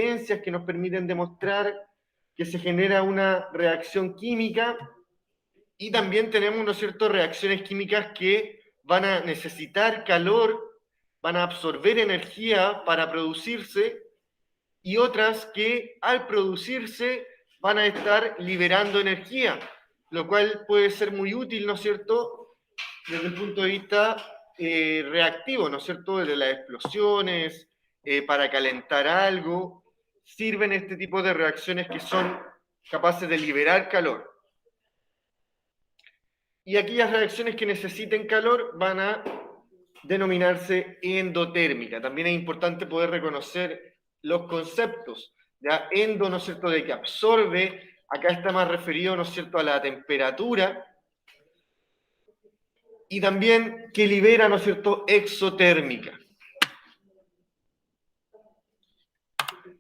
evidencias que nos permiten demostrar que se genera una reacción química, y también tenemos, ¿no es cierto?, reacciones químicas que van a necesitar calor, van a absorber energía para producirse, y otras que al producirse van a estar liberando energía, lo cual puede ser muy útil, ¿no es cierto?, desde el punto de vista reactivo, ¿no es cierto?, de las explosiones, para calentar algo, sirven este tipo de reacciones que son capaces de liberar calor. Y aquellas reacciones que necesiten calor van a denominarse endotérmica. También es importante poder reconocer los conceptos. Ya endo, ¿no es cierto?, de que absorbe, acá está más referido, ¿no es cierto?, a la temperatura, y también que libera, ¿no es cierto?, exotérmica.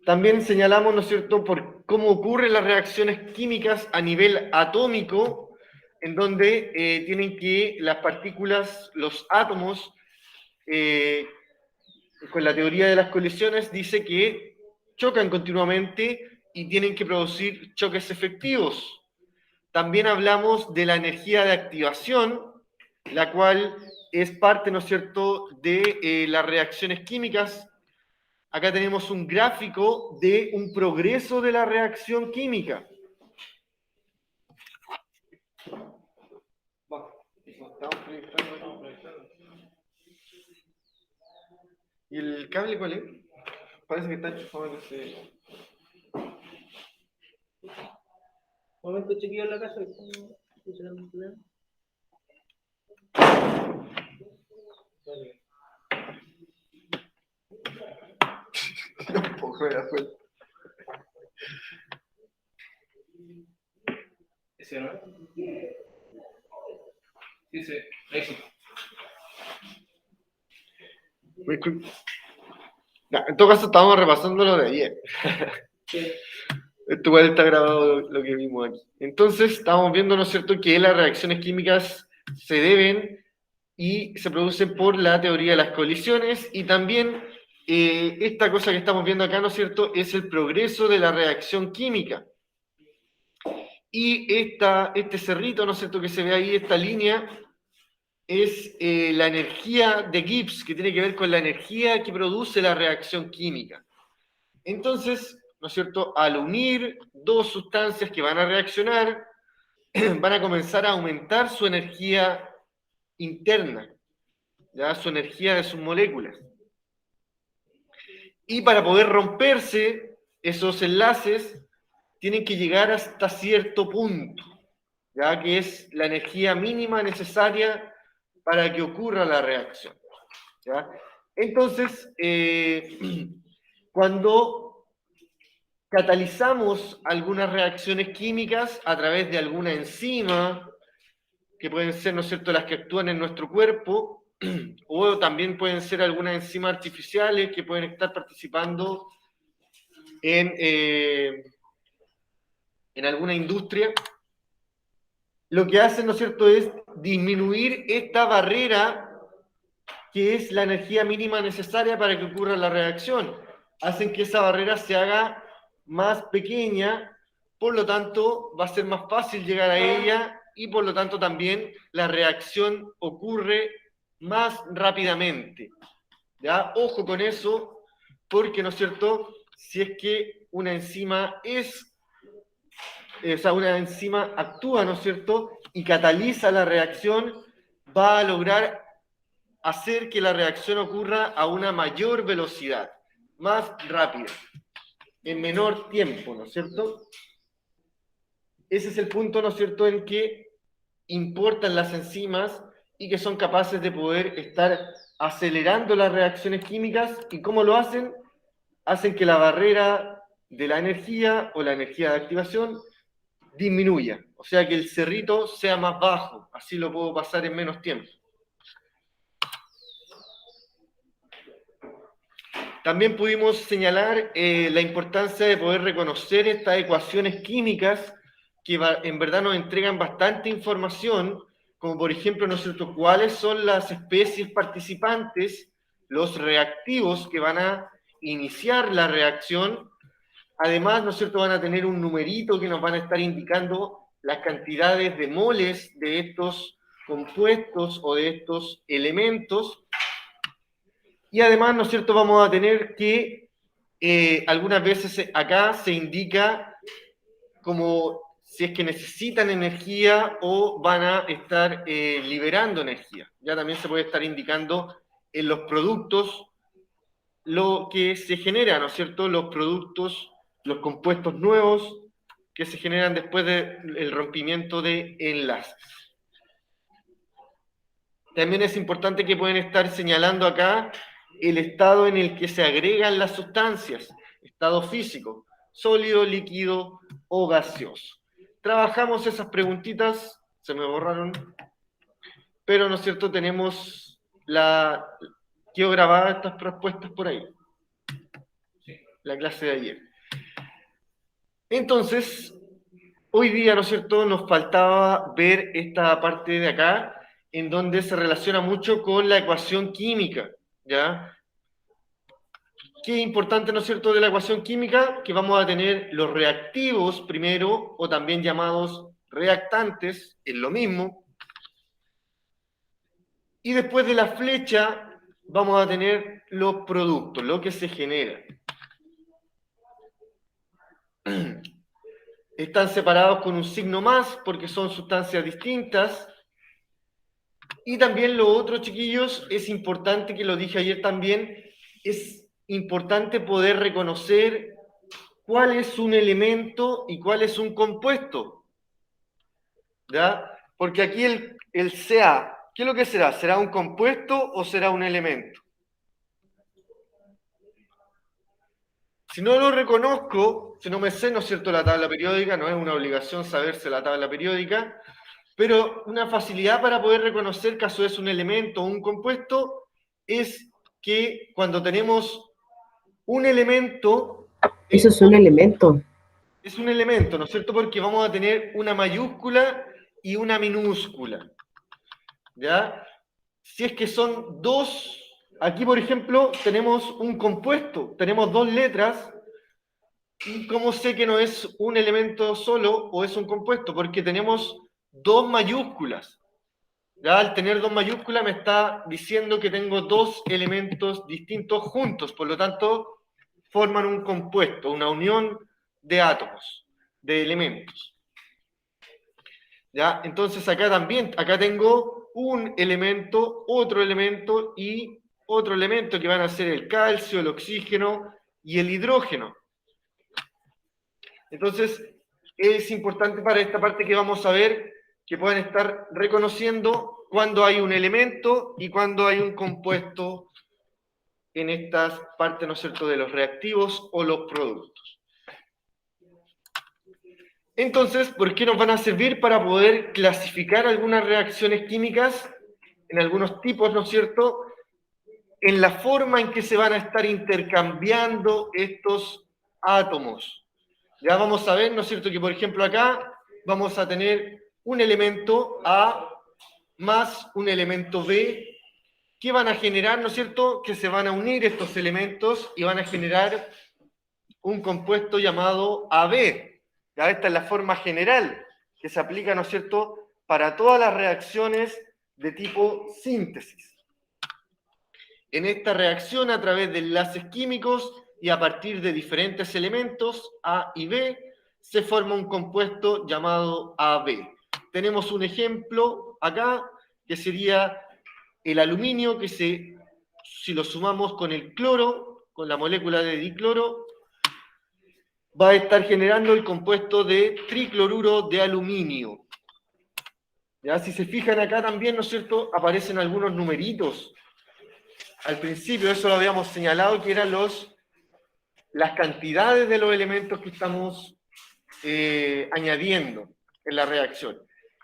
También señalamos, ¿no es cierto?, por cómo ocurren las reacciones químicas a nivel atómico, en donde tienen que las partículas, los átomos, con la teoría de las colisiones, dice que chocan continuamente y tienen que producir choques efectivos. También hablamos de la energía de activación, la cual es parte, ¿no es cierto?, de las reacciones químicas. Acá tenemos un gráfico de un progreso de la reacción química. ¿Y el cable cuál es? Parece que está enchufado en ese... Un momento, chequeo en la casa. ¿Funcionando el problema? Un poco de la fuerza. ¿Ese no? Sí, sí, ahí sí. En todo caso, estábamos repasando lo de ayer. Sí. Esto igual está grabado lo que vimos aquí. Entonces, estamos viendo, ¿no es cierto?, que las reacciones químicas se deben y se producen por la teoría de las colisiones, y también esta cosa que estamos viendo acá, ¿no es cierto?, es el progreso de la reacción química. Y este cerrito, ¿no es cierto?, que se ve ahí, esta línea, es la energía de Gibbs, que tiene que ver con la energía que produce la reacción química. Entonces, ¿no es cierto?, al unir dos sustancias que van a reaccionar, van a comenzar a aumentar su energía interna, ¿ya?, su energía de sus moléculas. Y para poder romperse esos enlaces, tienen que llegar hasta cierto punto, ¿ya?, que es la energía mínima necesaria para que ocurra la reacción, ¿ya? Entonces, cuando catalizamos algunas reacciones químicas a través de alguna enzima, que pueden ser, ¿no es cierto?, las que actúan en nuestro cuerpo, o también pueden ser algunas enzimas artificiales que pueden estar participando en alguna industria, lo que hacen, ¿no es cierto?, es disminuir esta barrera que es la energía mínima necesaria para que ocurra la reacción. Hacen que esa barrera se haga más pequeña, por lo tanto va a ser más fácil llegar a ella, y por lo tanto también la reacción ocurre más rápidamente. ¿Ya? Ojo con eso, porque, ¿no es cierto?, si es que una enzima una enzima actúa, ¿no es cierto?, y cataliza la reacción, va a lograr hacer que la reacción ocurra a una mayor velocidad, más rápida, en menor tiempo, ¿no es cierto? Ese es el punto, ¿no es cierto?, en que importan las enzimas y que son capaces de poder estar acelerando las reacciones químicas. ¿Y cómo lo hacen? Hacen que la barrera de la energía o la energía de activación disminuya, o sea que el cerrito sea más bajo, así lo puedo pasar en menos tiempo. También pudimos señalar la importancia de poder reconocer estas ecuaciones químicas que en verdad nos entregan bastante información, como por ejemplo, ¿no es cierto?, cuáles son las especies participantes, los reactivos que van a iniciar la reacción, Además, ¿no es cierto?, van a tener un numerito que nos van a estar indicando las cantidades de moles de estos compuestos o de estos elementos. Y además, ¿no es cierto?, vamos a tener que algunas veces acá se indica como si es que necesitan energía o van a estar liberando energía. Ya también se puede estar indicando en los productos lo que se genera, ¿no es cierto?, los productos, los compuestos nuevos que se generan después del rompimiento de enlaces. También es importante que pueden estar señalando acá el estado en el que se agregan las sustancias, estado físico, sólido, líquido o gaseoso. Trabajamos esas preguntitas, se me borraron, pero ¿no es cierto?, tenemos quedó grabada estas respuestas por ahí, la clase de ayer. Entonces, hoy día, ¿no es cierto?, nos faltaba ver esta parte de acá, en donde se relaciona mucho con la ecuación química, ¿ya? ¿Qué es importante, ¿no es cierto?, de la ecuación química? Que vamos a tener los reactivos primero, o también llamados reactantes, es lo mismo. Y después de la flecha vamos a tener los productos, lo que se genera. Están separados con un signo más porque son sustancias distintas. Y también lo otro, chiquillos, es importante, que lo dije ayer también, es importante poder reconocer cuál es un elemento y cuál es un compuesto, ¿ya? Porque aquí el CA, ¿qué es lo que será? ¿Será un compuesto o será un elemento? Si no lo reconozco, si no me sé, ¿no es cierto?, la tabla periódica, no es una obligación saberse la tabla periódica, pero una facilidad para poder reconocer caso es un elemento o un compuesto es que cuando tenemos un elemento... Eso es un elemento. Es un elemento, ¿no es cierto?, porque vamos a tener una mayúscula y una minúscula, ¿ya? Si es que son dos, aquí por ejemplo tenemos un compuesto, tenemos dos letras, ¿y cómo sé que no es un elemento solo o es un compuesto? Porque tenemos dos mayúsculas. Ya al tener dos mayúsculas me está diciendo que tengo dos elementos distintos juntos, por lo tanto forman un compuesto, una unión de átomos, de elementos. ¿Ya? Entonces acá también, acá tengo un elemento, otro elemento y otro elemento que van a ser el calcio, el oxígeno y el hidrógeno. Entonces es importante para esta parte que vamos a ver que puedan estar reconociendo cuando hay un elemento y cuando hay un compuesto en estas partes, ¿no es cierto?, de los reactivos o los productos. Entonces, ¿por qué nos van a servir? Para poder clasificar algunas reacciones químicas en algunos tipos, ¿no es cierto?, en la forma en que se van a estar intercambiando estos átomos. Ya vamos a ver, ¿no es cierto?, que por ejemplo acá vamos a tener un elemento A más un elemento B, que van a generar, ¿no es cierto?, que se van a unir estos elementos y van a generar un compuesto llamado AB. Ya esta es la forma general que se aplica, ¿no es cierto?, para todas las reacciones de tipo síntesis. En esta reacción, a través de enlaces químicos y a partir de diferentes elementos A y B, se forma un compuesto llamado AB. Tenemos un ejemplo acá, que sería el aluminio, que si lo sumamos con el cloro, con la molécula de dicloro, va a estar generando el compuesto de tricloruro de aluminio. ¿Ya? Si se fijan acá también, ¿no es cierto?, aparecen algunos numeritos. Al principio eso lo habíamos señalado, que eran las cantidades de los elementos que estamos añadiendo en la reacción.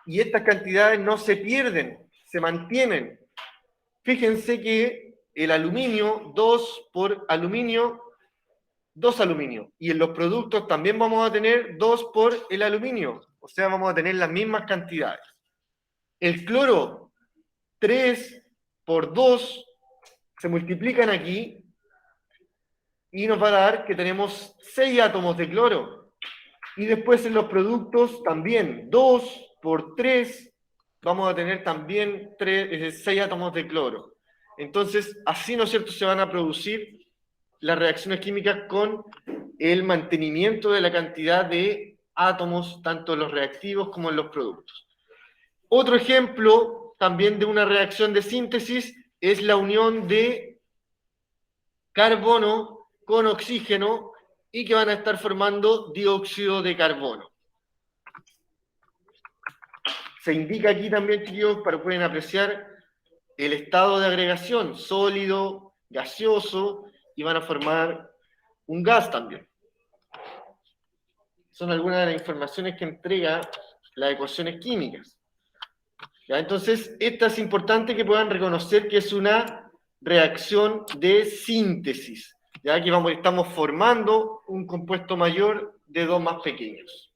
Y estas cantidades no se pierden, se mantienen. Fíjense que el aluminio, 2 por aluminio, 2 aluminio. Y en los productos también vamos a tener 2 por el aluminio. O sea, vamos a tener las mismas cantidades. El cloro, 3 por 2, se multiplican aquí y nos va a dar que tenemos 6 átomos de cloro. Y después en los productos también, 2 por 3, vamos a tener también 6 átomos de cloro. Entonces, así, ¿no es cierto?, se van a producir las reacciones químicas con el mantenimiento de la cantidad de átomos, tanto en los reactivos como en los productos. Otro ejemplo también de una reacción de síntesis es la unión de carbono con oxígeno y que van a estar formando dióxido de carbono. Se indica aquí también, chicos, para que puedan apreciar el estado de agregación, sólido, gaseoso, y van a formar un gas también. Son algunas de las informaciones que entrega las ecuaciones químicas. ¿Ya? Entonces, esta es importante que puedan reconocer que es una reacción de síntesis, ya que estamos formando un compuesto mayor de dos más pequeños.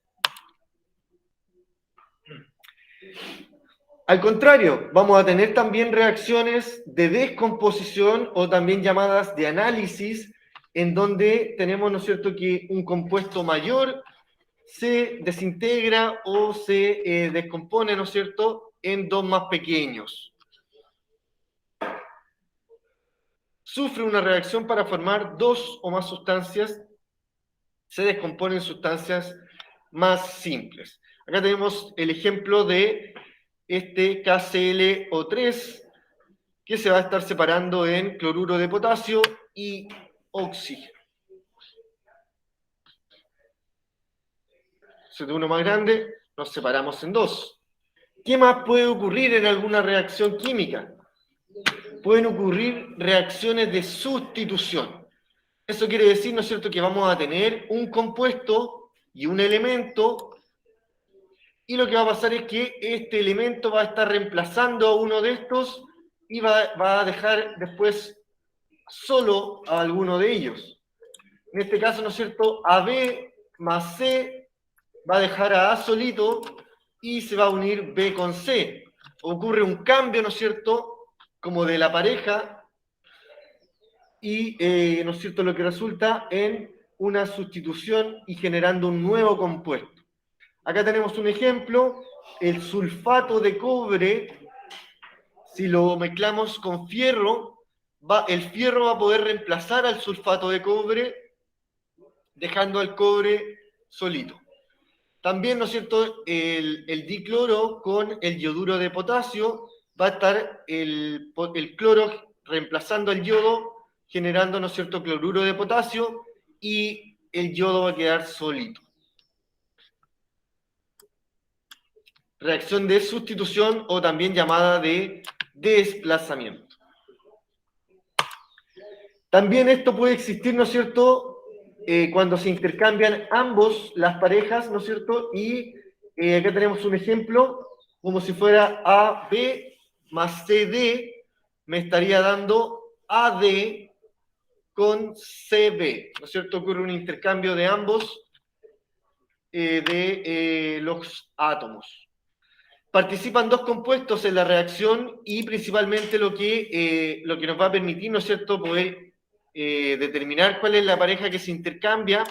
Al contrario, vamos a tener también reacciones de descomposición o también llamadas de análisis, en donde tenemos, ¿no es cierto?, que un compuesto mayor se desintegra o se descompone, ¿no es cierto?, en dos más pequeños. Sufre una reacción para formar dos o más sustancias, se descompone en sustancias más simples. Acá tenemos el ejemplo de este KClO3, que se va a estar separando en cloruro de potasio y oxígeno. Si de uno más grande, nos separamos en dos. ¿Qué más puede ocurrir en alguna reacción química? Pueden ocurrir reacciones de sustitución. Eso quiere decir, ¿no es cierto?, que vamos a tener un compuesto y un elemento, y lo que va a pasar es que este elemento va a estar reemplazando a uno de estos y va a dejar después solo a alguno de ellos. En este caso, ¿no es cierto?, AB más C va a dejar a A solito y se va a unir B con C. Ocurre un cambio, ¿no es cierto?, como de la pareja y, ¿no es cierto?, lo que resulta en una sustitución y generando un nuevo compuesto. Acá tenemos un ejemplo, el sulfato de cobre, si lo mezclamos con fierro, el fierro va a poder reemplazar al sulfato de cobre, dejando al cobre solito. También, ¿no es cierto?, el dicloro con el yoduro de potasio, va a estar el cloro reemplazando al yodo, generando, ¿no es cierto?, cloruro de potasio, y el yodo va a quedar solito. Reacción de sustitución o también llamada de desplazamiento. También esto puede existir, ¿no es cierto?, cuando se intercambian ambos las parejas, ¿no es cierto? Y acá tenemos un ejemplo, como si fuera AB más CD, me estaría dando AD con CB, ¿no es cierto? Ocurre un intercambio de ambos de los átomos. Participan dos compuestos en la reacción y principalmente lo que nos va a permitir, ¿no es cierto?, poder determinar cuál es la pareja que se intercambia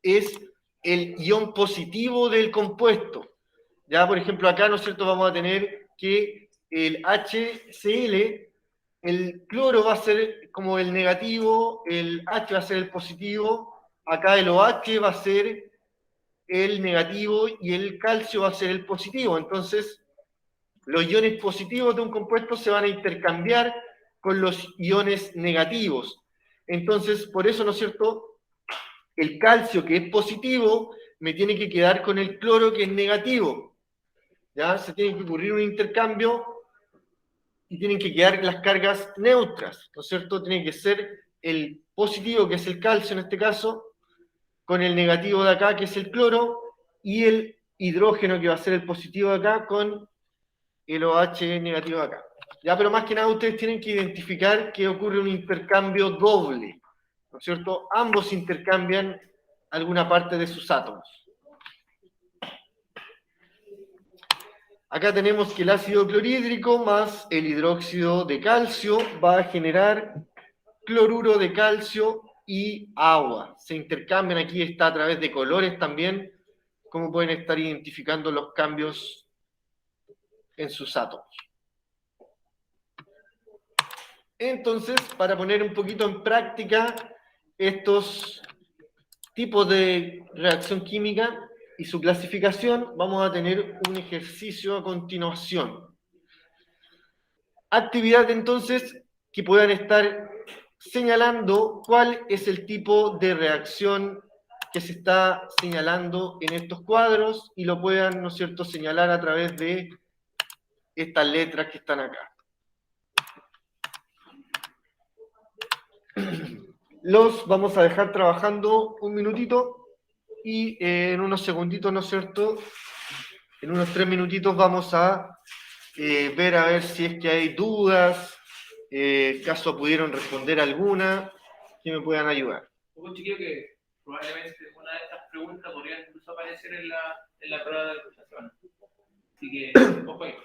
es el ion positivo del compuesto. Ya, por ejemplo, acá, ¿no es cierto?, vamos a tener que el HCl, el cloro va a ser como el negativo, el H va a ser el positivo, acá el OH va a ser el negativo y el calcio va a ser el positivo. Entonces, los iones positivos de un compuesto se van a intercambiar con los iones negativos. Entonces, por eso, ¿no es cierto?, el calcio que es positivo me tiene que quedar con el cloro que es negativo. ¿Ya? Se tiene que ocurrir un intercambio y tienen que quedar las cargas neutras, ¿no es cierto? Tiene que ser el positivo, que es el calcio en este caso, con el negativo de acá, que es el cloro, y el hidrógeno, que va a ser el positivo de acá, con el OH negativo de acá. Ya, pero más que nada ustedes tienen que identificar que ocurre un intercambio doble, ¿no es cierto? Ambos intercambian alguna parte de sus átomos. Acá tenemos que el ácido clorhídrico más el hidróxido de calcio va a generar cloruro de calcio y agua. Se intercambian, aquí está a través de colores también, cómo pueden estar identificando los cambios en sus átomos. Entonces, para poner un poquito en práctica estos tipos de reacción química y su clasificación, vamos a tener un ejercicio a continuación. Actividad entonces que puedan estar señalando cuál es el tipo de reacción que se está señalando en estos cuadros y lo puedan, ¿no es cierto?, señalar a través de estas letras que están acá. Los vamos a dejar trabajando un minutito y en unos segunditos, ¿no es cierto?, en unos 3 minutitos vamos a ver a ver si es que hay dudas, caso pudieron responder alguna, que me puedan ayudar. Un chiquillo que probablemente una de estas preguntas podría incluso aparecer en la prueba de la semana. Así que, ojo ahí.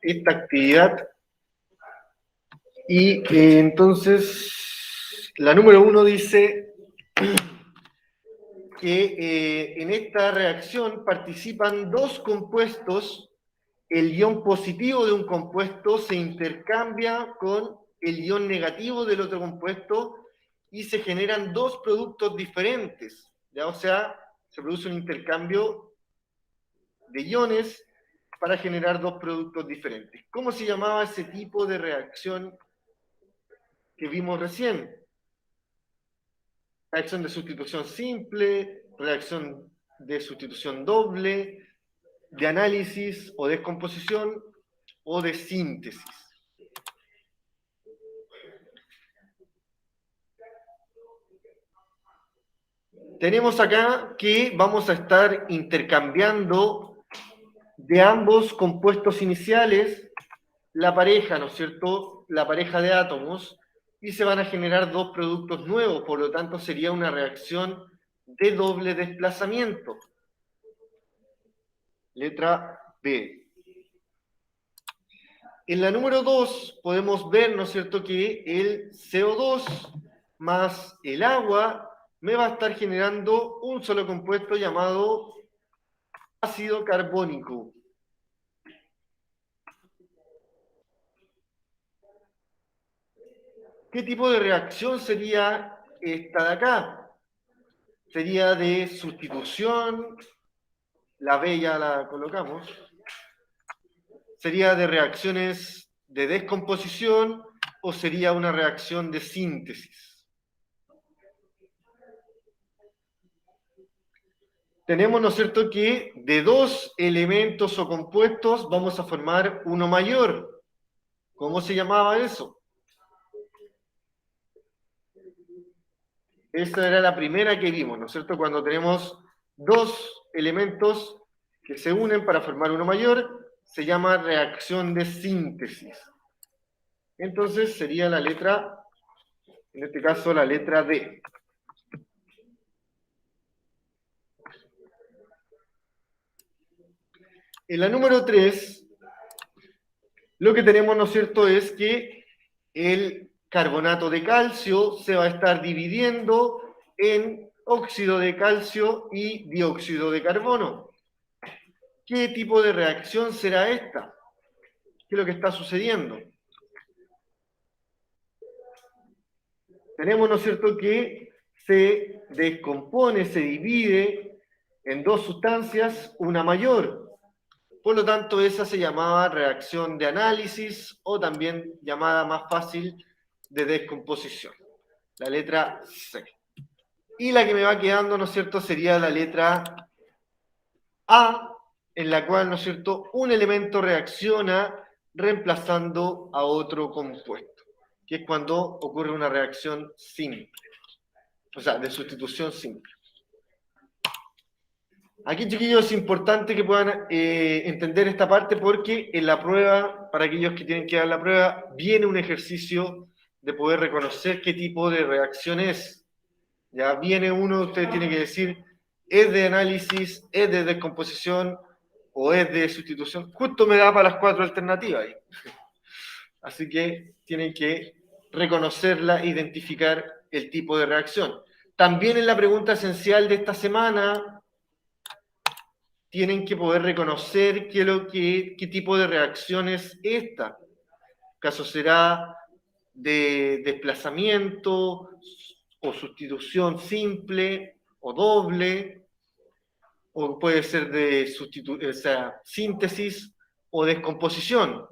esta actividad. Y entonces, la número 1 dice que en esta reacción participan dos compuestos. El ion positivo de un compuesto se intercambia con el ion negativo del otro compuesto y se generan dos productos diferentes, ¿ya? O sea, se produce un intercambio de iones para generar dos productos diferentes. ¿Cómo se llamaba ese tipo de reacción que vimos recién? Reacción de sustitución simple, reacción de sustitución doble, de análisis o descomposición o de síntesis. Tenemos acá que vamos a estar intercambiando de ambos compuestos iniciales la pareja, ¿no es cierto?, la pareja de átomos, y se van a generar dos productos nuevos, por lo tanto sería una reacción de doble desplazamiento. Letra B. En la número 2 podemos ver, ¿no es cierto?, que el CO2 más el agua me va a estar generando un solo compuesto llamado ácido carbónico. ¿Qué tipo de reacción sería esta de acá? Sería de sustitución, la B ya la colocamos. ¿Sería de reacciones de descomposición o sería una reacción de síntesis? Tenemos, ¿no es cierto?, que de dos elementos o compuestos vamos a formar uno mayor. ¿Cómo se llamaba eso? Esa era la primera que vimos, ¿no es cierto? Cuando tenemos dos elementos que se unen para formar uno mayor, se llama reacción de síntesis. Entonces sería la letra, en este caso la letra D. En la número 3, lo que tenemos, ¿no es cierto?, es que el carbonato de calcio se va a estar dividiendo en óxido de calcio y dióxido de carbono. ¿Qué tipo de reacción será esta? ¿Qué es lo que está sucediendo? Tenemos, ¿no es cierto?, que se descompone, se divide en dos sustancias, una mayor. Por lo tanto, esa se llamaba reacción de análisis o también llamada más fácil de descomposición. La letra C. Y la que me va quedando, ¿no es cierto?, sería la letra A, en la cual, ¿no es cierto?, un elemento reacciona reemplazando a otro compuesto, que es cuando ocurre una reacción simple, o sea, de sustitución simple. Aquí, chiquillos, es importante que puedan entender esta parte porque en la prueba, para aquellos que tienen que dar la prueba, viene un ejercicio de poder reconocer qué tipo de reacción es. Ya viene uno, usted tiene que decir, ¿es de análisis, es de descomposición o es de sustitución? Justo me da para las 4 alternativas ahí. Así que tienen que reconocerla, identificar el tipo de reacción. También en la pregunta esencial de esta semana, tienen que poder reconocer qué tipo de reacción es esta. ¿Acaso será de desplazamiento o sustitución simple o doble? ¿O puede ser de síntesis o descomposición?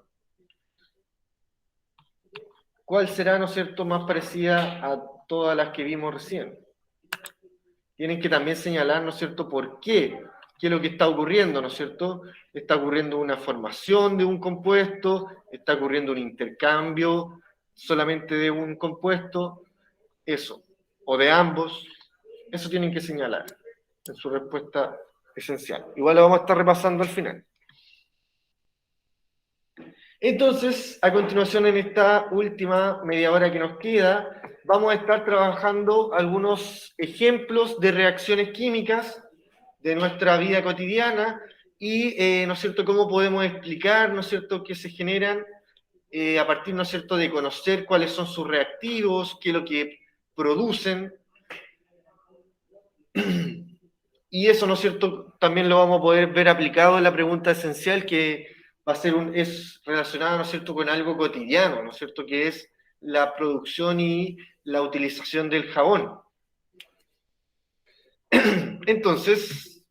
¿Cuál será, ¿no es cierto?, más parecida a todas las que vimos recién? Tienen que también señalar, ¿no es cierto?, por qué. ¿Qué es lo que está ocurriendo, ¿no es cierto? Está ocurriendo una formación de un compuesto, está ocurriendo un intercambio solamente de un compuesto, eso, o de ambos, eso tienen que señalar en su respuesta esencial. Igual lo vamos a estar repasando al final. Entonces, a continuación, en esta última media hora que nos queda, vamos a estar trabajando algunos ejemplos de reacciones químicas de nuestra vida cotidiana y, ¿no es cierto?, cómo podemos explicar, ¿no es cierto?, que se generan a partir, ¿no es cierto?, de conocer cuáles son sus reactivos, qué es lo que producen. Y eso, ¿no es cierto?, también lo vamos a poder ver aplicado en la pregunta esencial, que va a ser es relacionada, ¿no es cierto?, con algo cotidiano, ¿no es cierto?, que es la producción y la utilización del jabón. Entonces,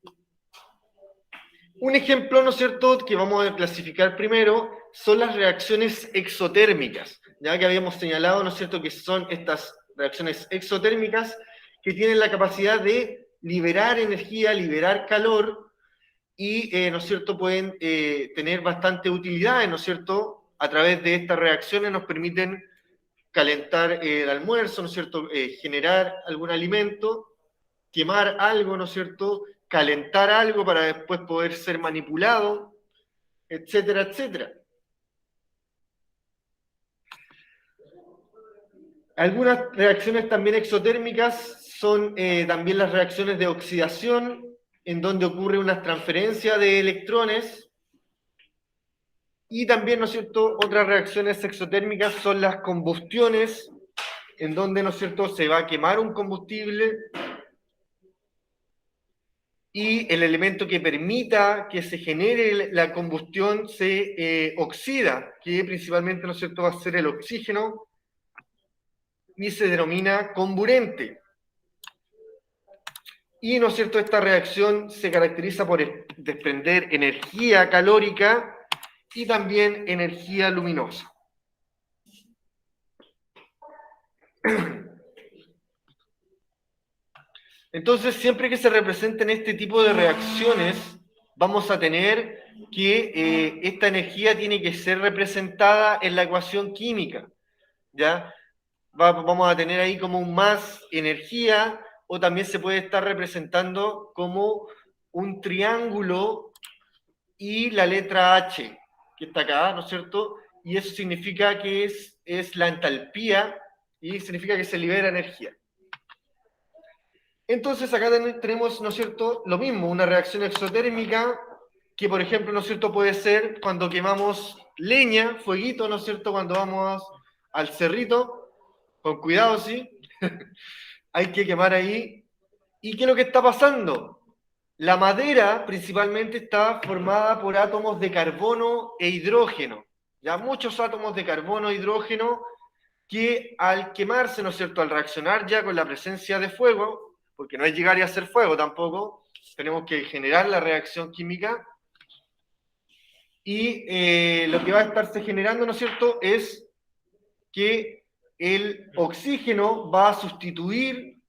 un ejemplo, ¿no es cierto?, que vamos a clasificar primero son las reacciones exotérmicas, ya que habíamos señalado, ¿no es cierto?, que son estas reacciones exotérmicas que tienen la capacidad de liberar energía, liberar calor, y, ¿no es cierto?, pueden tener bastante utilidad, ¿no es cierto?, a través de estas reacciones nos permiten calentar el almuerzo, ¿no es cierto?, generar algún alimento, quemar algo, ¿no es cierto?, calentar algo para después poder ser manipulado, etcétera, etcétera. Algunas reacciones también exotérmicas son también las reacciones de oxidación, en donde ocurre una transferencia de electrones, y también, ¿no es cierto?, otras reacciones exotérmicas son las combustiones, en donde, ¿no es cierto?, se va a quemar un combustible y el elemento que permita que se genere la combustión se oxida, que principalmente, ¿no es cierto?, va a ser el oxígeno, y se denomina comburente. Y, ¿no es cierto?, esta reacción se caracteriza por desprender energía calórica y también energía luminosa. Entonces, siempre que se representen este tipo de reacciones, vamos a tener que esta energía tiene que ser representada en la ecuación química, ¿ya? Vamos a tener ahí como un más energía, o también se puede estar representando como un triángulo y la letra H, que está acá, ¿no es cierto? Y eso significa que es la entalpía, y significa que se libera energía. Entonces acá tenemos, ¿no es cierto?, lo mismo, una reacción exotérmica, que por ejemplo, ¿no es cierto?, puede ser cuando quemamos leña, fueguito, ¿no es cierto?, cuando vamos al cerrito, con cuidado, ¿sí? Hay que quemar ahí. ¿Y qué es lo que está pasando? La madera principalmente está formada por átomos de carbono e hidrógeno, ya muchos átomos de carbono e hidrógeno que al quemarse, ¿no es cierto?, al reaccionar ya con la presencia de fuego, porque no es llegar y hacer fuego tampoco, tenemos que generar la reacción química, y lo que va a estarse generando, ¿no es cierto?, es que el oxígeno va a sustituir,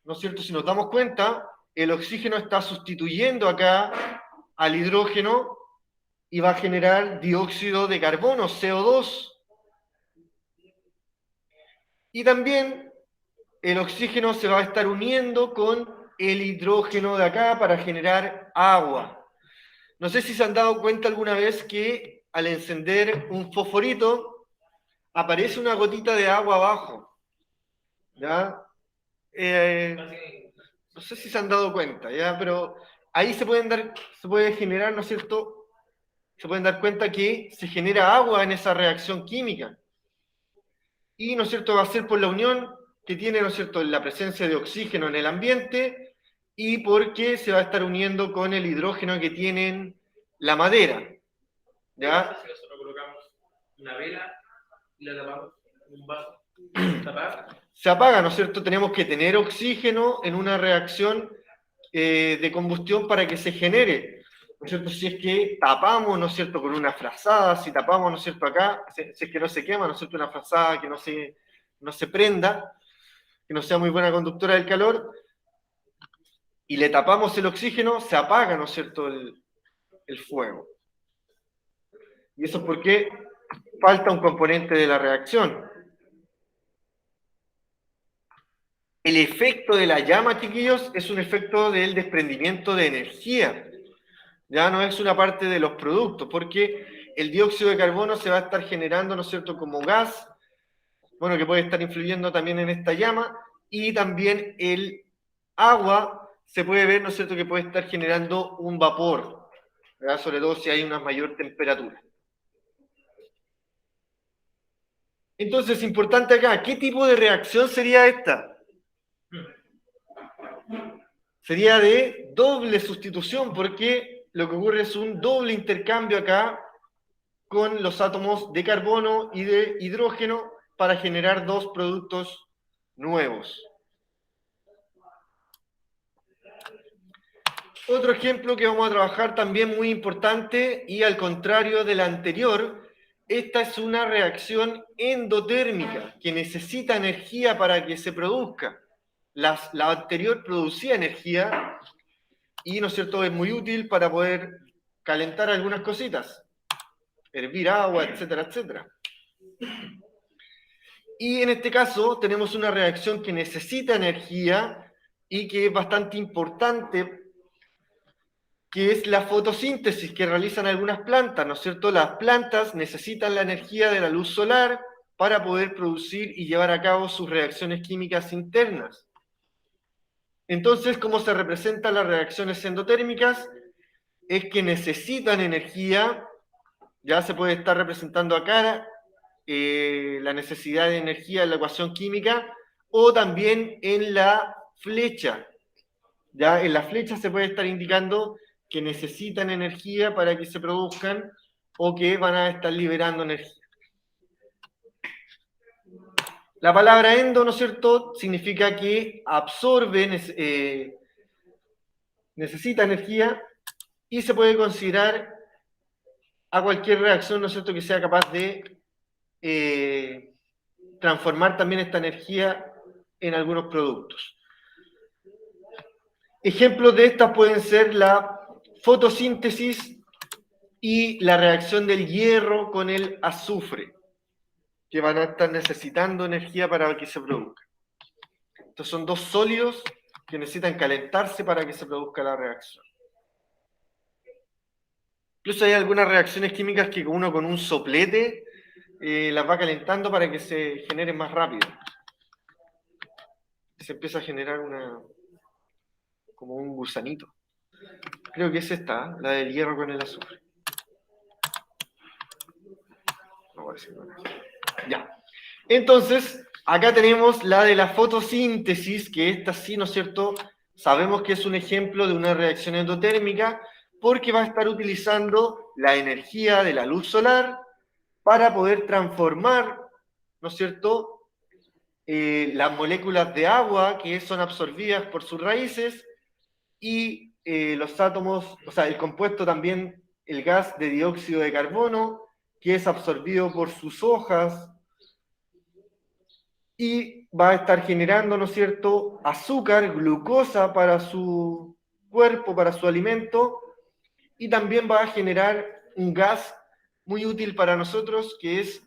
¿no es cierto?, si nos damos cuenta, el oxígeno está sustituyendo acá al hidrógeno y va a generar dióxido de carbono, CO2. Y también el oxígeno se va a estar uniendo con el hidrógeno de acá para generar agua. No sé si se han dado cuenta alguna vez que al encender un fosforito aparece una gotita de agua abajo, ¿ya? No sé si se han dado cuenta, ¿ya? Pero ahí se puede generar, ¿no es cierto?, se pueden dar cuenta que se genera agua en esa reacción química. Y, ¿no es cierto?, va a ser por la unión que tiene, ¿no es cierto?, la presencia de oxígeno en el ambiente, y porque se va a estar uniendo con el hidrógeno que tienen la madera, ¿ya? Si nosotros colocamos una vela y la tapamos en un vaso, se apaga, ¿no es cierto? Tenemos que tener oxígeno en una reacción de combustión para que se genere, ¿no es cierto? Si es que tapamos, ¿no es cierto?, con una frazada, si tapamos, ¿no es cierto?, acá, si es que no se quema, ¿no es cierto?, una frazada que no se prenda, que no sea muy buena conductora del calor, y le tapamos el oxígeno, se apaga, ¿no es cierto?, el fuego. Y eso es porque falta un componente de la reacción. El efecto de la llama, chiquillos, es un efecto del desprendimiento de energía. Ya no es una parte de los productos, porque el dióxido de carbono se va a estar generando, ¿no es cierto?, como gas, bueno, que puede estar influyendo también en esta llama, y también el agua se puede ver, ¿no es cierto?, que puede estar generando un vapor, ¿verdad? Sobre todo si hay una mayor temperatura. Entonces, importante acá, ¿qué tipo de reacción sería esta? Sería de doble sustitución, porque lo que ocurre es un doble intercambio acá con los átomos de carbono y de hidrógeno para generar dos productos nuevos. Otro ejemplo que vamos a trabajar también muy importante, y al contrario de la anterior, esta es una reacción endotérmica que necesita energía para que se produzca. La anterior producía energía y, ¿no es cierto?, es muy útil para poder calentar algunas cositas, hervir agua, etcétera, etcétera. Y en este caso tenemos una reacción que necesita energía y que es bastante importante, que es la fotosíntesis que realizan algunas plantas, ¿no es cierto? Las plantas necesitan la energía de la luz solar para poder producir y llevar a cabo sus reacciones químicas internas. Entonces, ¿cómo se representan las reacciones endotérmicas? Es que necesitan energía, ya se puede estar representando acá la necesidad de energía en la ecuación química, o también en la flecha. Ya en la flecha se puede estar indicando que necesitan energía para que se produzcan o que van a estar liberando energía. La palabra endo, ¿no es cierto?, significa que absorbe, necesita energía, y se puede considerar a cualquier reacción, ¿no es cierto?, que sea capaz de transformar también esta energía en algunos productos. Ejemplos de estas pueden ser la fotosíntesis y la reacción del hierro con el azufre, que van a estar necesitando energía para que se produzca. Estos son dos sólidos que necesitan calentarse para que se produzca la reacción. Incluso hay algunas reacciones químicas que uno con un soplete las va calentando para que se generen más rápido. Se empieza a generar como un gusanito. Creo que es esta, la del hierro con el azufre. No, parece que no es. Ya. Entonces, acá tenemos la de la fotosíntesis, que esta sí, ¿no es cierto?, sabemos que es un ejemplo de una reacción endotérmica, porque va a estar utilizando la energía de la luz solar para poder transformar, ¿no es cierto?, las moléculas de agua que son absorbidas por sus raíces y los átomos, o sea, el compuesto también, el gas de dióxido de carbono, que es absorbido por sus hojas y va a estar generando, ¿no es cierto?, azúcar, glucosa para su cuerpo, para su alimento, y también va a generar un gas muy útil para nosotros, que es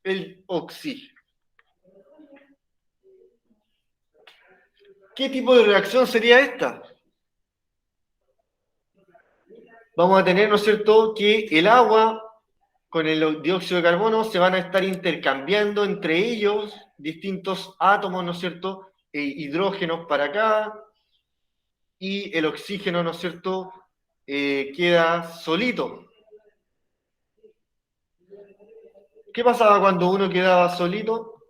el oxígeno. ¿Qué tipo de reacción sería esta? Vamos a tener, ¿no es cierto?, que el agua con el dióxido de carbono se van a estar intercambiando entre ellos distintos átomos, ¿no es cierto?, hidrógenos para acá, y el oxígeno, ¿no es cierto?, queda solito. ¿Qué pasaba cuando uno quedaba solito?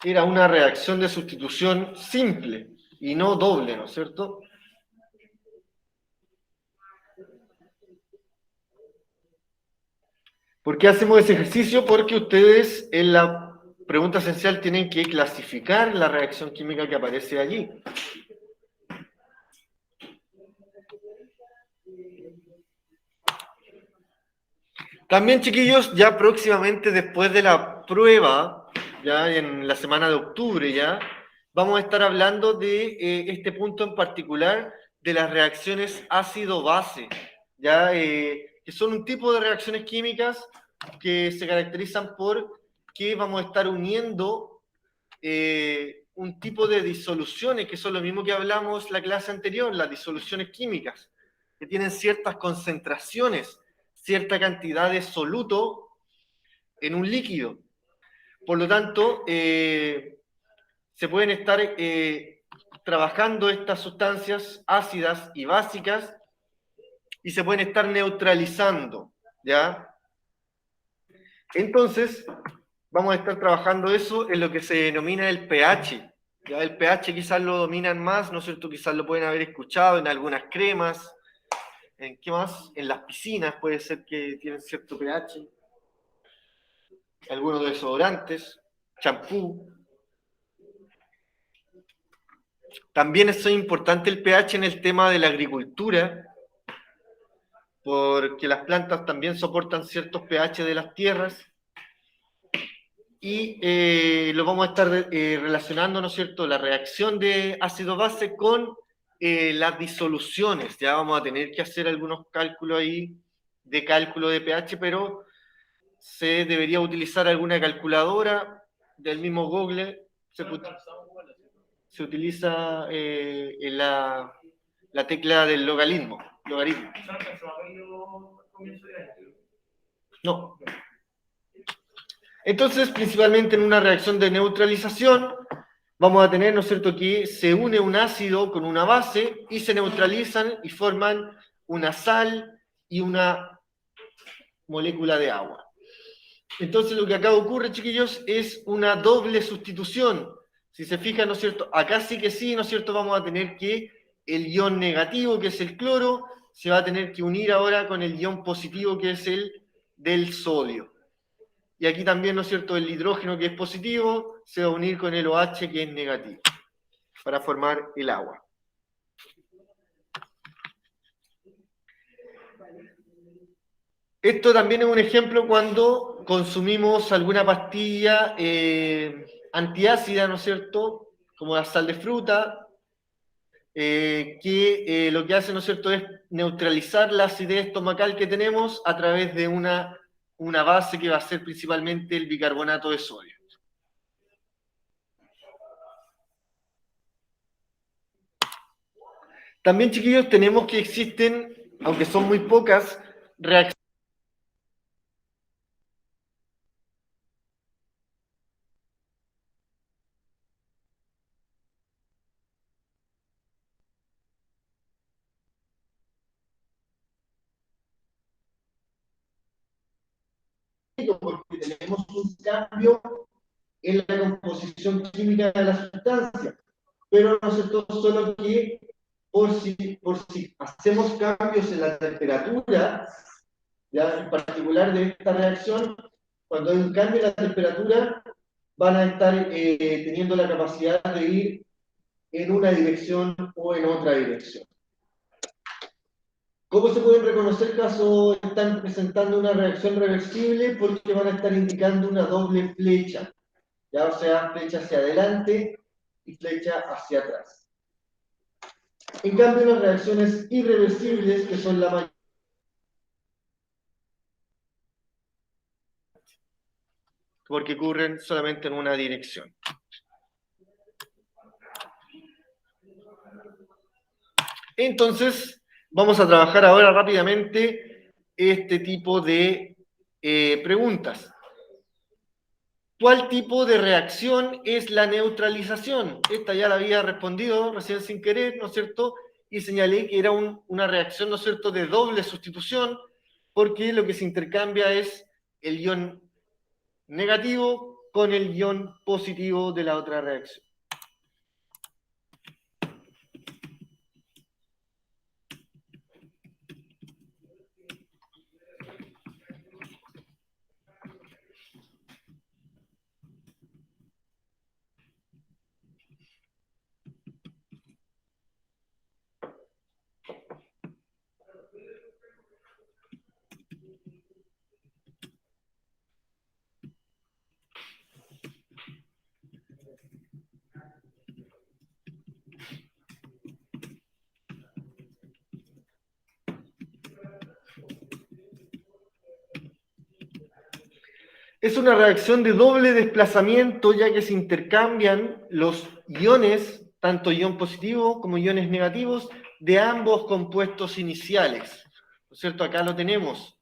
Era una reacción de sustitución simple y no doble, ¿no es cierto? ¿Por qué hacemos ese ejercicio? Porque ustedes en la pregunta esencial tienen que clasificar la reacción química que aparece allí. También, chiquillos, ya próximamente después de la prueba, ya en la semana de octubre, ya vamos a estar hablando de este punto en particular, de las reacciones ácido-base, ya que son un tipo de reacciones químicas que se caracterizan por que vamos a estar uniendo un tipo de disoluciones, que son lo mismo que hablamos la clase anterior, las disoluciones químicas, que tienen ciertas concentraciones, cierta cantidad de soluto en un líquido. Por lo tanto, se pueden estar trabajando estas sustancias ácidas y básicas y se pueden estar neutralizando, ¿ya? Entonces, vamos a estar trabajando eso en lo que se denomina el pH. ¿Ya? El pH quizás lo dominan más, ¿no es cierto? Quizás lo pueden haber escuchado en algunas cremas. ¿En qué más? En las piscinas puede ser que tienen cierto pH. Algunos desodorantes, champú. También es importante el pH en el tema de la agricultura, porque las plantas también soportan ciertos pH de las tierras. Y lo vamos a estar relacionando, ¿no es cierto?, la reacción de ácido-base con las disoluciones. Ya vamos a tener que hacer algunos cálculos ahí de cálculo de pH, pero se debería utilizar alguna calculadora del mismo Google. Se utiliza en la tecla del logaritmo. No. Entonces, principalmente en una reacción de neutralización, vamos a tener, ¿no es cierto?, que se une un ácido con una base y se neutralizan y forman una sal y una molécula de agua. Entonces, lo que acá ocurre, chiquillos, es una doble sustitución. Si se fijan, ¿no es cierto?, acá sí que sí, ¿no es cierto?, vamos a tener que el ion negativo, que es el cloro, se va a tener que unir ahora con el ion positivo, que es el del sodio. Y aquí también, ¿no es cierto?, el hidrógeno, que es positivo, se va a unir con el OH, que es negativo, para formar el agua. Esto también es un ejemplo cuando consumimos alguna pastilla antiácida, ¿no es cierto?, como la sal de fruta, que lo que hace, ¿no es cierto?, es neutralizar la acidez estomacal que tenemos a través de una base que va a ser principalmente el bicarbonato de sodio. También, chiquillos, tenemos que existen, aunque son muy pocas, reacciones porque tenemos un cambio en la composición química de la sustancia. Pero nosotros solo que por si hacemos cambios en la temperatura, ya en particular de esta reacción, cuando hay un cambio en la temperatura, van a estar teniendo la capacidad de ir en una dirección o en otra dirección. ¿Cómo se pueden reconocer caso están presentando una reacción reversible? Porque van a estar indicando una doble flecha, ya, o sea, flecha hacia adelante y flecha hacia atrás. En cambio, las reacciones irreversibles, que son la mayoría, porque ocurren solamente en una dirección. Entonces, vamos a trabajar ahora rápidamente este tipo de preguntas. ¿Cuál tipo de reacción es la neutralización? Esta ya la había respondido recién sin querer, ¿no es cierto? Y señalé que era una reacción, ¿no es cierto?, de doble sustitución, porque lo que se intercambia es el ion negativo con el ion positivo de la otra reacción. Es una reacción de doble desplazamiento, ya que se intercambian los iones, tanto ion positivo como iones negativos, de ambos compuestos iniciales. ¿No es cierto? Acá lo tenemos.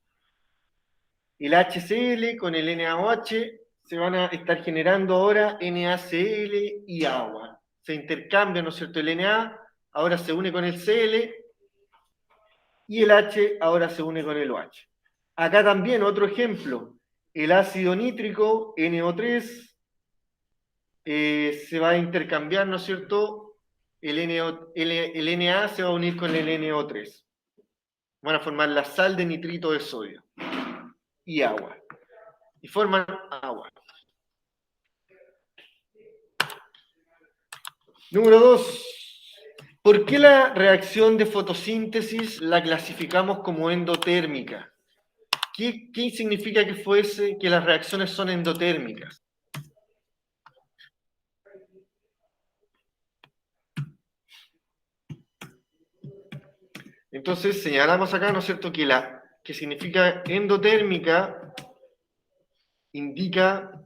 El HCl con el NaOH se van a estar generando ahora NaCl y agua. se intercambia, ¿no es cierto? El Na ahora se une con el Cl y el H ahora se une con el OH. Acá también otro ejemplo, el ácido nítrico NO3 se va a intercambiar, ¿no es cierto? El Na se va a unir con el NO3. Van a formar la sal de nitrito de sodio y agua. Y forman agua. Número 2. ¿Por qué la reacción de fotosíntesis la clasificamos como endotérmica? ¿Qué significa que las reacciones son endotérmicas? Entonces señalamos acá, ¿no es cierto?, que significa endotérmica indica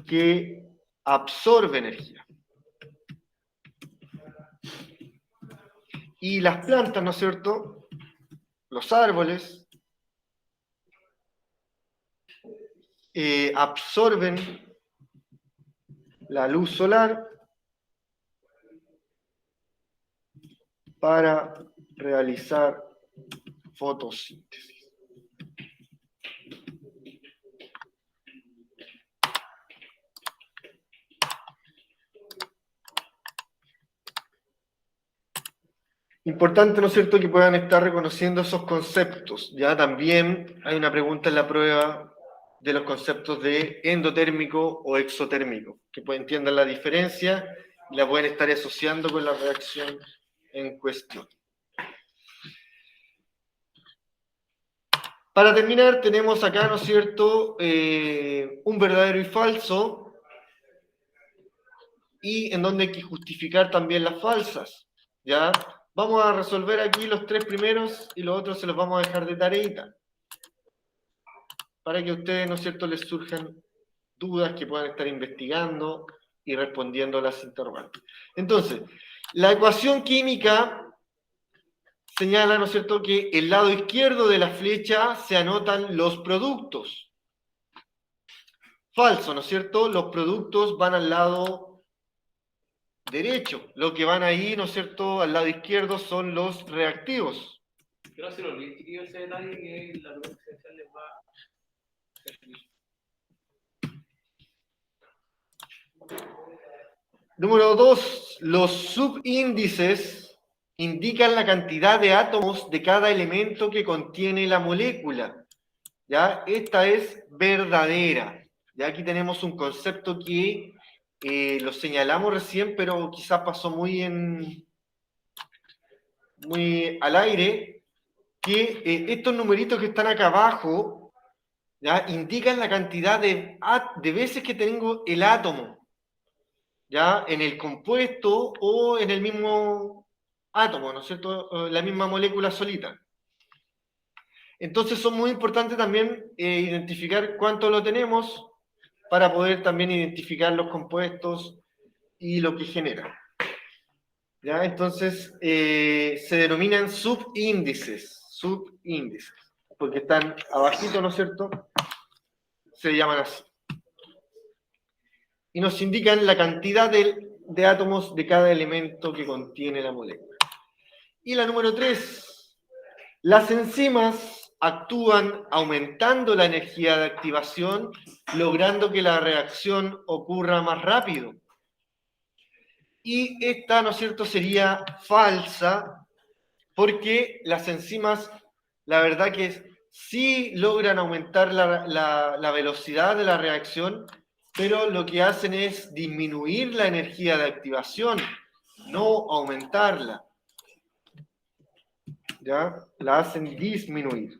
que absorbe energía. Y las plantas, ¿no es cierto?, los árboles, absorben la luz solar para realizar fotosíntesis. Importante, ¿no es cierto?, que puedan estar reconociendo esos conceptos. Ya también hay una pregunta en la prueba de los conceptos de endotérmico o exotérmico, que entiendan la diferencia y la pueden estar asociando con la reacción en cuestión. Para terminar, tenemos acá, ¿no es cierto?, un verdadero y falso, y en donde hay que justificar también las falsas, ¿ya? Vamos a resolver aquí los 3 primeros y los otros se los vamos a dejar de tareita, para que a ustedes, ¿no es cierto?, les surjan dudas que puedan estar investigando y respondiendo a las interrogantes. Entonces, la ecuación química señala, ¿no es cierto?, que el lado izquierdo de la flecha se anotan los productos. Falso, ¿no es cierto? Los productos van al lado derecho. Lo que van ahí, ¿no es cierto?, al lado izquierdo son los reactivos. Que no se lo olvide, chiquillos, ese detalle que la pregunta esencial les va a servir. Número 2, los subíndices indican la cantidad de átomos de cada elemento que contiene la molécula. ¿Ya? Esta es verdadera. Ya aquí tenemos un concepto que lo señalamos recién, pero quizás pasó muy al aire, que estos numeritos que están acá abajo, ¿ya?, indican la cantidad de veces que tengo el átomo, ¿ya?, en el compuesto o en el mismo átomo, ¿no es cierto?, la misma molécula solita. Entonces son muy importantes también identificar cuánto lo tenemos para poder también identificar los compuestos y lo que genera. ¿Ya? Entonces se denominan subíndices, porque están abajito, ¿no es cierto? Se llaman así. Y nos indican la cantidad de átomos de cada elemento que contiene la molécula. Y la número 3, las enzimas actúan aumentando la energía de activación, logrando que la reacción ocurra más rápido. Y esta, ¿no es cierto?, sería falsa, porque las enzimas, la verdad que sí logran aumentar la velocidad de la reacción, pero lo que hacen es disminuir la energía de activación, no aumentarla. ¿Ya? La hacen disminuir.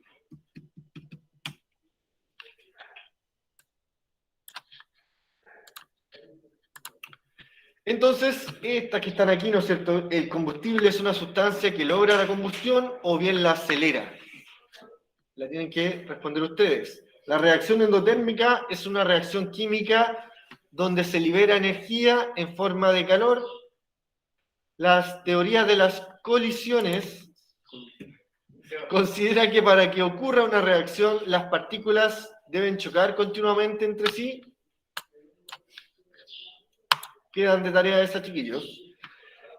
Entonces, estas que están aquí, ¿no es cierto?, el combustible es una sustancia que logra la combustión o bien la acelera. La tienen que responder ustedes. La reacción endotérmica es una reacción química donde se libera energía en forma de calor. Las teorías de las colisiones consideran que para que ocurra una reacción, las partículas deben chocar continuamente entre sí. quedan de tarea esa, chiquillos.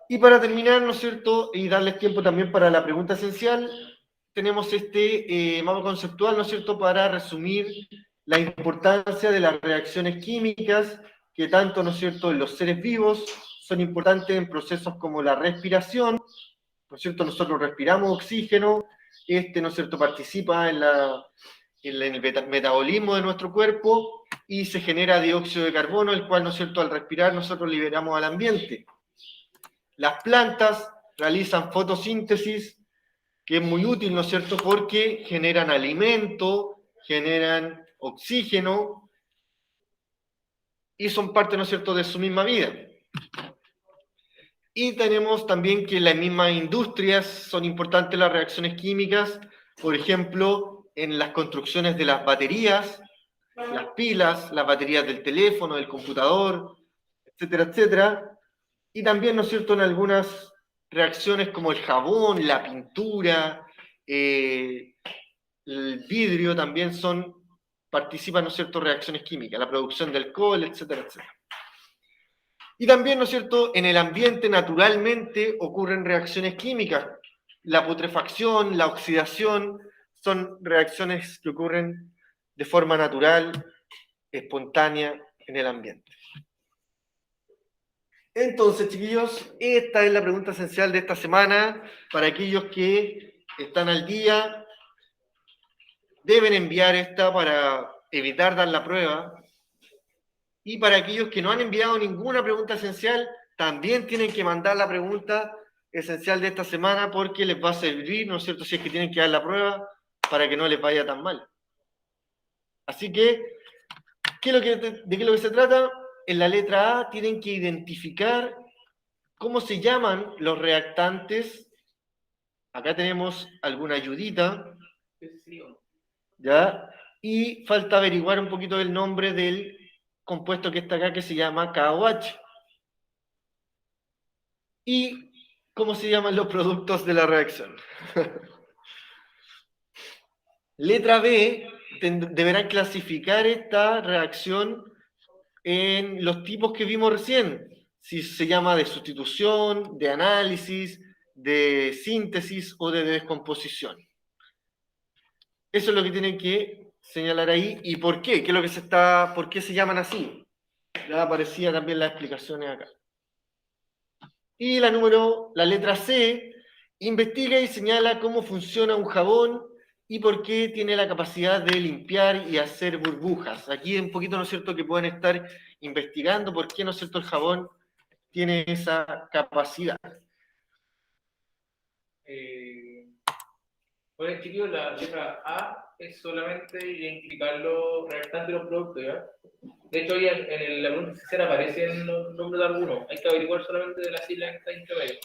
Y para terminar, ¿no es cierto?, y darles tiempo también para la pregunta esencial, tenemos este mapa conceptual, ¿no es cierto?, para resumir la importancia de las reacciones químicas, que tanto, ¿no es cierto?, en los seres vivos son importantes en procesos como la respiración, ¿no es cierto?, nosotros respiramos oxígeno, ¿no es cierto?, participa en el metabolismo de nuestro cuerpo y se genera dióxido de carbono, el cual, ¿no es cierto?, al respirar nosotros liberamos al ambiente. Las plantas realizan fotosíntesis, que es muy útil, ¿no es cierto?, porque generan alimento, generan oxígeno y son parte, ¿no es cierto?, de su misma vida. Y tenemos también que en las mismas industrias son importantes las reacciones químicas, por ejemplo, en las construcciones de las baterías, las pilas, las baterías del teléfono, del computador, etcétera, etcétera. Y también, ¿no es cierto?, en algunas reacciones como el jabón, la pintura, el vidrio también participan, ¿no es cierto?, reacciones químicas, la producción de alcohol, etcétera, etcétera. Y también, ¿no es cierto?, en el ambiente naturalmente ocurren reacciones químicas. La putrefacción, la oxidación, son reacciones que ocurren de forma natural, espontánea en el ambiente. Entonces, chiquillos, esta es la pregunta esencial de esta semana. Para aquellos que están al día, deben enviar esta para evitar dar la prueba. Y para aquellos que no han enviado ninguna pregunta esencial, también tienen que mandar la pregunta esencial de esta semana porque les va a servir, ¿no es cierto?, si es que tienen que dar la prueba para que no les vaya tan mal. Así que, ¿de qué es lo que se trata? En la letra A tienen que identificar cómo se llaman los reactantes. Acá tenemos alguna ayudita, ¿ya? Y falta averiguar un poquito el nombre del compuesto que está acá, que se llama KOH. Y cómo se llaman los productos de la reacción. Letra B, deberán clasificar esta reacción en los tipos que vimos recién. Si se llama de sustitución, de análisis, de síntesis o de descomposición. Eso es lo que tienen que señalar ahí. ¿Y por qué? ¿Por qué se llaman así? Ya aparecía también las explicaciones acá. Y la letra C, investiga y señala cómo funciona un jabón y por qué tiene la capacidad de limpiar y hacer burbujas. Aquí un poquito, ¿no es cierto?, que pueden estar investigando por qué, ¿no es cierto?, el jabón tiene esa capacidad. Bueno, chicos, la letra A es solamente identificar los reactantes de los productos, ¿ya? De hecho, hoy en la pregunta sincera aparecen los nombres de algunos. Hay que averiguar solamente de la sigla que está intermedio.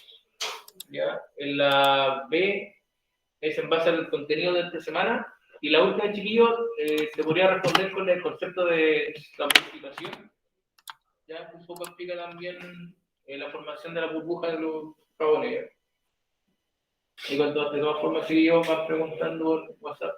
¿Ya? En la B es en base al contenido de esta semana. Y la última, chiquillos, se podría responder con el concepto de la purificación. Ya un poco explica también la formación de la burbuja de los jabones. ¿Ya? Y de todas formas, chiquillos, van preguntando por WhatsApp.